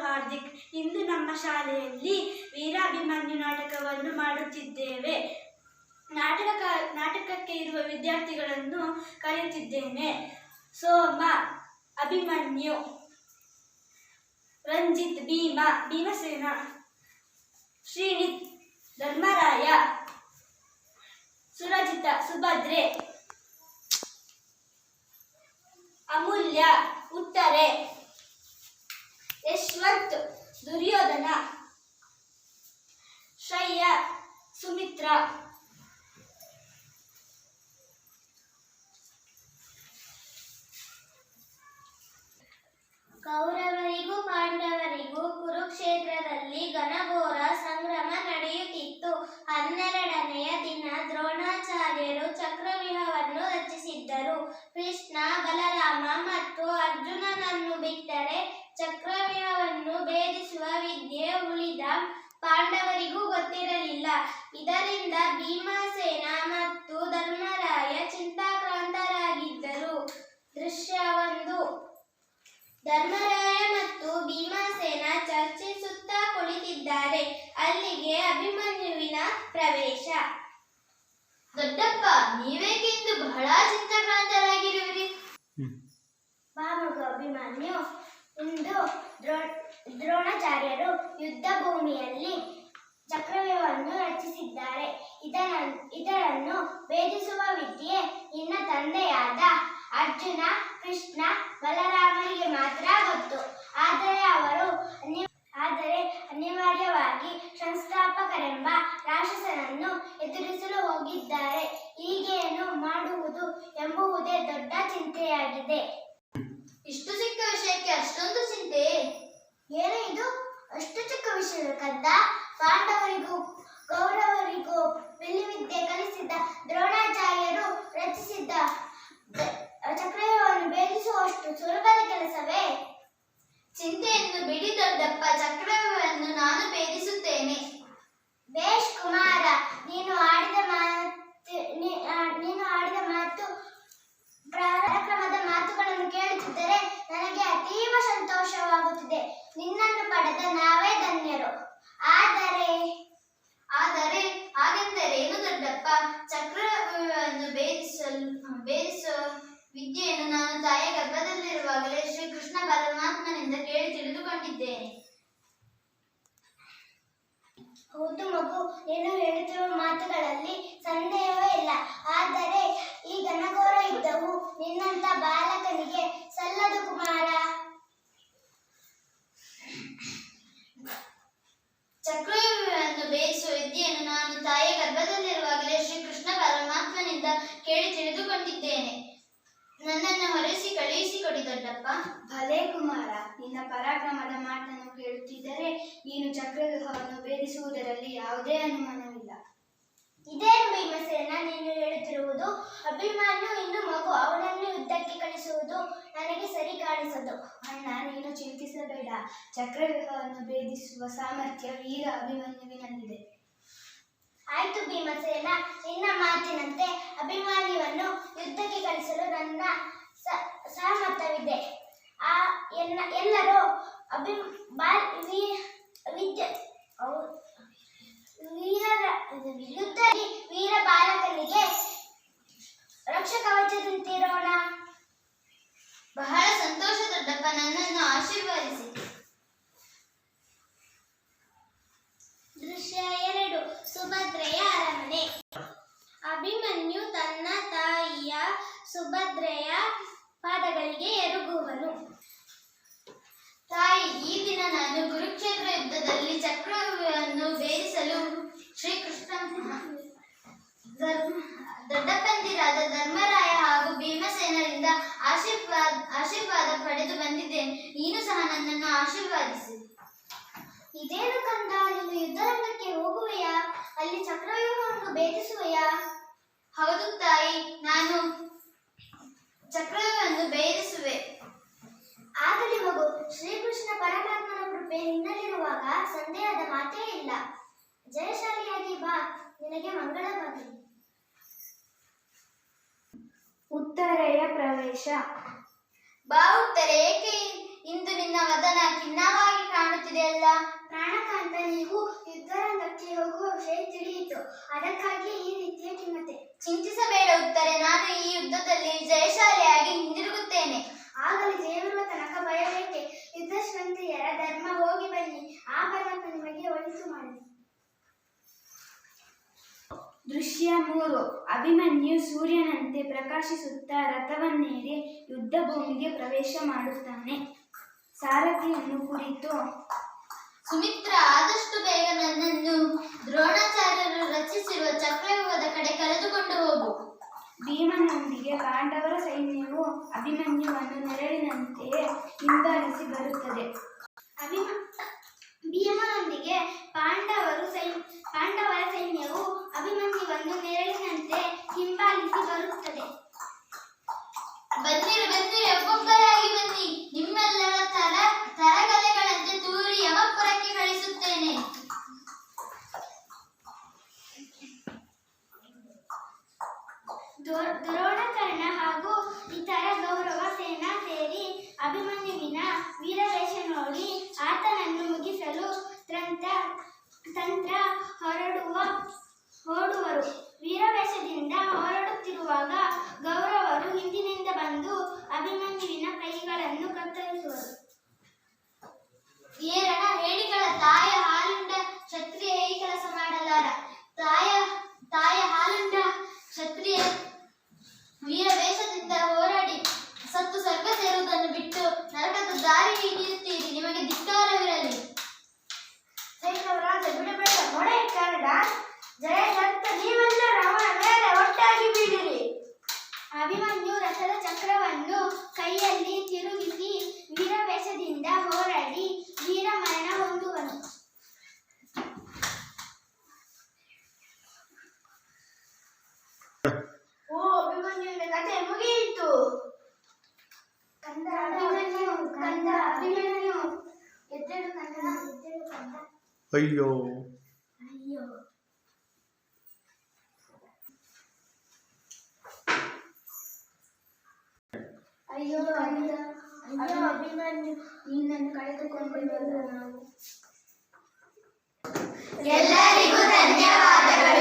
ಹಾರ್ದಿಕ್. ಇಂದು ನಮ್ಮ ಶಾಲೆಯಲ್ಲಿ ವೀರಾಭಿಮನ್ಯು ನಾಟಕವನ್ನು ಮಾಡುತ್ತಿದ್ದೇವೆ. ನಾಟಕಕ್ಕೆ ಇರುವ ವಿದ್ಯಾರ್ಥಿಗಳನ್ನು ಕರೆಯುತ್ತಿದ್ದೇನೆ. ಸೋಮ ಅಭಿಮನ್ಯು, ರಂಜಿತ್ ಭೀಮಸೇನ, ಶ್ರೀನಿತ್ ಧರ್ಮರಾಯ, ಸುರಜಿತ ಸುಭದ್ರೆ, ಅಮೂಲ್ಯ ಉತ್ತರೆ, ಯಶವಂತ್ ದುರ್ಯೋಧನ, ಶ್ರೇಯ ಸುಮಿತ್ರಾ. ಕೌರವರಿಗೂ ಪಾಂಡವರಿಗೂ ಕುರುಕ್ಷೇತ್ರದಲ್ಲಿ ಘನಘೋರ ಸಂಗ್ರಾಮ ನಡೆಯುತ್ತಿತ್ತು. 12ನೆಯ ದಿನ ದ್ರೋಣಾಚಾರ್ಯರು ಚಕ್ರವ್ಯೂಹವನ್ನು ರಚಿಸಿದ್ದರು. ಕೃಷ್ಣ, ಬಲರಾಮ ಮತ್ತು ಅರ್ಜುನನನ್ನು ಬಿಟ್ಟರೆ ಚಕ್ರವ್ಯೂಹವನ್ನು ಭೇದಿಸುವ ವಿದ್ಯೆ ಉಳಿದ ಪಾಂಡವರಿಗೂ ಗೊತ್ತಿರಲಿಲ್ಲ. ಇದರಿಂದ ಭೀಮಸೇನ ಮತ್ತು ಧರ್ಮರಾಯ ಚಿಂತಾಕ್ರಾಂತರಾಗಿದ್ದರು. ದೃಶ್ಯ 1. ಧರ್ಮರಾಯ ಮತ್ತು ಭೀಮಸೇನ ಚರ್ಚಿಸುತ್ತಾ ಕುಳಿತಿದ್ದಾರೆ. ಅಲ್ಲಿಗೆ ಅಭಿಮನ್ಯುವಿನ ಪ್ರವೇಶ. ದೊಡ್ಡಪ್ಪ, ನೀವೇಕೆಂದು ಬಹಳ ಚಿಂತಾಕ್ರಾಂತರಾಗಿರುವಿರಿ? ಮಗು ಅಭಿಮನ್ಯು, ಇಂದು ದ್ರೋಣಾಚಾರ್ಯರು ಯುದ್ಧ ಭೂಮಿಯಲ್ಲಿ ಚಕ್ರವ್ಯೂಹವನ್ನು ರಚಿಸಿದ್ದಾರೆ. ಇದನ್ನು ಭೇದಿಸುವ ವಿದ್ಯೆ ನಿನ್ನ ತಂದೆಯಾದ ಅರ್ಜುನ, ಕೃಷ್ಣ, ಬಲರಾಮರಿಗೆ ಮಾತ್ರ ಗೊತ್ತು. ಆದರೆ ಅವರು ಅನಿವಾರ್ಯವಾಗಿ ಸಂಸ್ಥಾಪಕರೆಂಬ ರಾಕ್ಷಸನನ್ನು ಎದುರಿಸಲು ಹೋಗಿದ್ದಾರೆ. ಈಗೇನು ಮಾಡುವುದು ಎಂಬುವುದೇ ದೊಡ್ಡ ಚಿಂತೆಯಾಗಿದೆ. ಇಷ್ಟು ಚಿಕ್ಕ ವಿಷಯಕ್ಕೆ ಅಷ್ಟೊಂದು ಚಿಂತೆ? ಏನು ಇದು ಅಷ್ಟು ಚಿಕ್ಕ ವಿಷಯ ಕದ್ದ? ಪಾಂಡವರಿಗೂ ಕೌರವರಿಗೂ ವಿಲ್ವಿದ್ಯೆ ಕಲಿಸಿದ್ದ ದ್ರೋಣಾಚಾರ್ಯರು ರಚಿಸಿದ್ದ ಚಕ್ರವ್ಯೂಹವನ್ನು ಭೇದಿಸುವಷ್ಟು ಸುಲಭದ ಕೆಲಸವೇ? ಚಿಂತೆಯನ್ನು ಬಿಡಿ ದೊಡ್ಡಪ್ಪ, ಚಕ್ರವ್ಯೂಹವನ್ನು ನಾನು ಭೇದಿಸುತ್ತೇನೆ. ಬೇಷ್ ಕುಮಾರ, ನೀನು ಆಡಿದ ಮಾತು ಪರಾಕ್ರಮದ ಮಾತುಗಳನ್ನು ಕೇಳುತ್ತಿದ್ದರೆ ನನಗೆ ಅತೀವ ಸಂತೋಷವಾಗುತ್ತಿದೆ. ನಿನ್ನನ್ನು ಪಡೆದ ನಾವೇ ಧನ್ಯರು. ಆದರೆ ಹಾಗೆಂದರೇನು ದೊಡ್ಡಪ್ಪ? ಚಕ್ರವ್ಯೂಹವನ್ನು ಭೇದಿಸುವ ವಿದ್ಯೆಯನ್ನು ನಾನು ತಾಯಿಯ ಗರ್ಭದಲ್ಲಿರುವಾಗಲೇ ಶ್ರೀಕೃಷ್ಣ ಪರಮಾತ್ಮನಿಂದ ಕೇಳಿ ತಿಳಿದುಕೊಂಡಿದ್ದೇನೆ. ಹೌದು ಮಗು, ನೀನು ಹೇಳುತ್ತಿರುವ ಮಾತುಗಳಲ್ಲಿ ಸಂದೇಹವೇ ಇಲ್ಲ. ಆದರೆ ಈ ಘನಘೋರ ಯುದ್ಧವು ನಿನ್ನಂತ ಬಾಲಕನಿಗೆ ಸಲ್ಲದು ಕುಮಾರ. ಚಕ್ರವ್ಯೂಹವನ್ನು ಭೇದಿಸುವ ವಿದ್ಯೆಯನ್ನು ನಾನು ತಾಯಿಯ ಗರ್ಭದಲ್ಲಿರುವಾಗಲೇ ಶ್ರೀಕೃಷ್ಣ ಪರಮಾತ್ಮನಿಂದ ಕೇಳಿ ತಿಳಿದುಕೊಂಡಿದ್ದೇನೆ. ನನ್ನನ್ನು ಹೊರಸಿ ಕಳುಹಿಸಿಕೊಡಿ ದೊಡ್ಡಪ್ಪ. ಭಲೇ ಕುಮಾರ, ನಿನ್ನ ಪರಾಕ್ರಮದ ಮಾತನ್ನು ಕೇಳುತ್ತಿದ್ದರೆ ನೀನು ಚಕ್ರವ್ಯೂಹವನ್ನು ಭೇದಿಸುವುದರಲ್ಲಿ ಯಾವುದೇ ಅನುಮಾನವಿಲ್ಲ. ಇದೇನು ಭೀಮಸೇನ ನೀನು ಹೇಳುತ್ತಿರುವುದು? ಅಭಿಮನ್ಯು ಇನ್ನು ಮಗು, ಅವನನ್ನು ಯುದ್ಧಕ್ಕೆ ಕಳಿಸುವುದು ನನಗೆ ಸರಿ ಕಾಣಿಸದು. ಅಣ್ಣ, ನೀನು ಚಿಂತಿಸಬೇಡ. ಚಕ್ರವ್ಯೂಹವನ್ನು ಭೇದಿಸುವ ಸಾಮರ್ಥ್ಯ ವೀರ ಅಭಿಮನ್ಯುವಿನಲ್ಲಿದೆ. ಆಯ್ತು ಭೀಮಸೇನ, ನಿನ್ನ ಮಾತಿನಂತೆ ಅಭಿಮನ್ಯುವನ್ನು ಯುದ್ಧಕ್ಕೆ ಕಳಿಸಲು ನನ್ನ ಸಹಮತವಿದೆ. ಎಲ್ಲರೂ ಯುದ್ಧದಲ್ಲಿ ವೀರ ಬಾಲಕನಿಗೆ ರಕ್ಷಕವಚದಂತಿರೋಣ. ಬಹಳ ಸಂತೋಷ ದೊಡ್ಡಪ್ಪ, ನನ್ನನ್ನು ಆಶೀರ್ವದಿಸಿ. ದೃಶ್ಯ 2. ಸುಭದ್ರೆಯ ಅರಮನೆ. ಅಭಿಮನ್ಯು ತನ್ನ ತಾಯಿಯ ಸುಭದ್ರೆಯ ಪಾದಗಳಿಗೆ ಎರಗುವನು. ತಾಯಿ, ಈ ದಿನ ನಾನು ಕುರುಕ್ಷೇತ್ರ ಯುದ್ಧದಲ್ಲಿ ಚಕ್ರವ್ಯೂಹವನ್ನು ಭೇದಿಸಲು ಶ್ರೀಕೃಷ್ಣ ದೊಡ್ಡಪ್ಪಂದಿರಾದ ಧರ್ಮರಾಯ ಹಾಗೂ ಭೀಮಸೇನರಿಂದ ಆಶೀರ್ವಾದ ಪಡೆದು ಬಂದಿದ್ದೇನೆ. ನೀನು ಸಹ ನನ್ನನ್ನು ಆಶೀರ್ವಾದಿಸಿ. ಇದೇನು ಕಂದ, ನೀನು ಯುದ್ಧರಂಗಕ್ಕೆ ಹೋಗುವೆಯಾ? ಅಲ್ಲಿ ಚಕ್ರವ್ಯೂಹವನ್ನು ಭೇದಿಸುವೆಯಾ? ಹೌದು ತಾಯಿ, ನಾನು ಚಕ್ರವ್ಯೂಹವನ್ನು ಭೇದಿಸುವೆ. ಆಗಲಿ ಮಗು, ಶ್ರೀಕೃಷ್ಣ ಪರಮಾತ್ಮನ ಕೃಪೆ ನಿನ್ನಲ್ಲಿರುವಾಗ ಸಂದೇಹದ ಮಾತೇ ಇಲ್ಲ. ಜಯಶಾಲಿಯಾಗಿ ಬಾ, ನಿನಗೆ ಮಂಗಳವಾಗಲಿ. ಉತ್ತರೆಯ ಪ್ರವೇಶ. ಬಾ ಉತ್ತರೆ, ಏಕೆ ಇಂದು ನಿನ್ನ ವದನ ಖಿನ್ನವಾಗಿ ಕಾಣುತ್ತಿದೆ? ಹೇಳಿದ್ರಲ್ಲ. ಪ್ರಾಣಕಾಂತನಿಗೂ ಯುದ್ಧರಂಗಕ್ಕೆ ಹೋಗುವ ವಿಷಯ ತಿಳಿಯಿತು. ಅದಕ್ಕಾಗಿ ಈ ರೀತಿಯ ಕಿಮ್ಮತೆ. ಚಿಂತಿಸಬೇಡ ಉತ್ತರೆ, ನಾನು ಈ ಯುದ್ಧದಲ್ಲಿ ಜಯಶಾಲಿಯಾಗಿ ಹಿಂದಿರುಗುತ್ತೇನೆ. ಆಗಲಿ, ಜಯವಿರುವ ತನಕ ಭಯಬೇಕೆ? ಯುದ್ಧಶ್ರಂತೆಯರ ಧರ್ಮ ಹೋಗಿ ಬನ್ನಿ. ಆ ಪರಮಾತ್ಮ ನಿಮಗೆ ಒಳಿತು ಮಾಡಲಿ. ದೃಶ್ಯ 3. ಅಭಿಮನ್ಯು ಸೂರ್ಯನಂತೆ ಪ್ರಕಾಶಿಸುತ್ತಾ ರಥವನ್ನೇರಿ ಯುದ್ಧ ಭೂಮಿಗೆ ಪ್ರವೇಶ ಮಾಡುತ್ತಾನೆ. ಸಾರಥಿಯನ್ನು ಕುರಿತು ಸುಮಿತ್ರ, ಆದಷ್ಟು ಬೇಗ ನನ್ನನ್ನು ದ್ರೋಣಾಚಾರ್ಯರು ರಚಿಸಿರುವ ಚಕ್ರವ್ಯೂಹದ ಕಡೆ ಕರೆದುಕೊಂಡು ಹೋಗು. ಭೀಮನೊಂದಿಗೆ ಪಾಂಡವರ ಸೈನ್ಯವು ಅಭಿಮನ್ಯುವನ್ನು ನೆರಳಿನಂತೆಯೇ ಹಿಂಬಾಲಿಸಿ ಬರುತ್ತದೆ. ಭೀಮನೊಂದಿಗೆ ಪಾಂಡವರ ಸೈನ್ಯವು ಅಭಿಮನ್ಯುವನ್ನು ನೆರಳಿನಂತೆ ಹಿಂಬಾಲಿಸಿ ಬರುತ್ತದೆ. ಬನ್ನಿರಿ ಬನ್ನಿರಿ, ಒಬ್ಬೊಬ್ಬರಾಗಿ ಬನ್ನಿ. ನಿಮ್ಮೆಲ್ಲರ ತರಗಲೆಗಳಂತೆ ತೂರಿ ಯಮಪುರಕ್ಕೆ ಕಳಿಸುತ್ತೇನೆ. ದ್ರೋಣಕರ್ಣ ಹಾಗೂ ಇತರ ಗೌರವ ಸೇನಾ ಸೇರಿ ಅಭಿಮನ್ಯುವಿನ ವೀರವೇಷ ನೋಡಿ ಆತನನ್ನು ಮುಗಿಸಲು ತಂತ್ರ ಹೊರಡುವರು. ವೀರವೇಷದಿಂದ ಹೊರಡುತ್ತಿರುವಾಗ ಗೌರವರು ಹಿಂದಿನಿಂದ ಬಂದು ಅಭಿಮನ್ಯುವಿನ ಕೈಗಳನ್ನು ಕತ್ತರಿಸುವರು. ಏರಣ ಹೇಡಿಗಳ ತಾಯ ಹಾಲುಂಡ ಕ್ಷತ್ರಿಯ ಈ ಕೆಲಸ ಮಾಡಲಾರ. ತಾಯ ಹಾಲುಂಡ ಕ್ಷತ್ರಿಯ ವೀರವೇಷದಿಂದ ಹೋರಾಡಿ ಸತ್ತು ಸ್ವರ್ಗ ಸೇರುವುದನ್ನು ಬಿಟ್ಟು ನರಕದ ದಾರಿ ಹಿಡಿಯುತ್ತೀರಿ. ನಿಮಗೆ ಧಿಕ್ಕಾರವಿರಲಿ. ಸೈನ್ಯರಾಜ, ಬಿಡಬೇಡ, ಮೊಡೆ ಕರಡ, ಜಯ ದತ್ತ, ನೀವೆಲ್ಲರೂ ಅವನ ಮೇಲೆ ಒಟ್ಟಾಗಿ ಬೀಳಿರಿ. ಅಭಿಮನ್ಯು ರಥದ ಚಕ್ರವನ್ನು ಕೈಯಲ್ಲಿ ತಿರುಗಿಸಿ ವೀರವೇಷದಿಂದ ಹೋರಾಡಿ ವೀರಮರಣ ಹೊಂದುವನು. ಓ, ಅಭಿಮನ್ಯುವಿನ ಕಥೆ ಮುಗಿಯಿತು. ಅಭಿಮನ್ಯು ಎದ್ದೇಳು ಕಂದ, ಎದ್ದೇಳು ಕಂದ. ಅಯ್ಯೋ, ಅಯ್ಯೋ, ಅಯ್ಯೋ ಅಭಿಮನ್ಯು, ನಿನ್ನನ್ನು ಕಳೆದುಕೊಂಡು ನಾವು ಎಲ್ಲರಿಗೂ ಧನ್ಯವಾದಗಳು.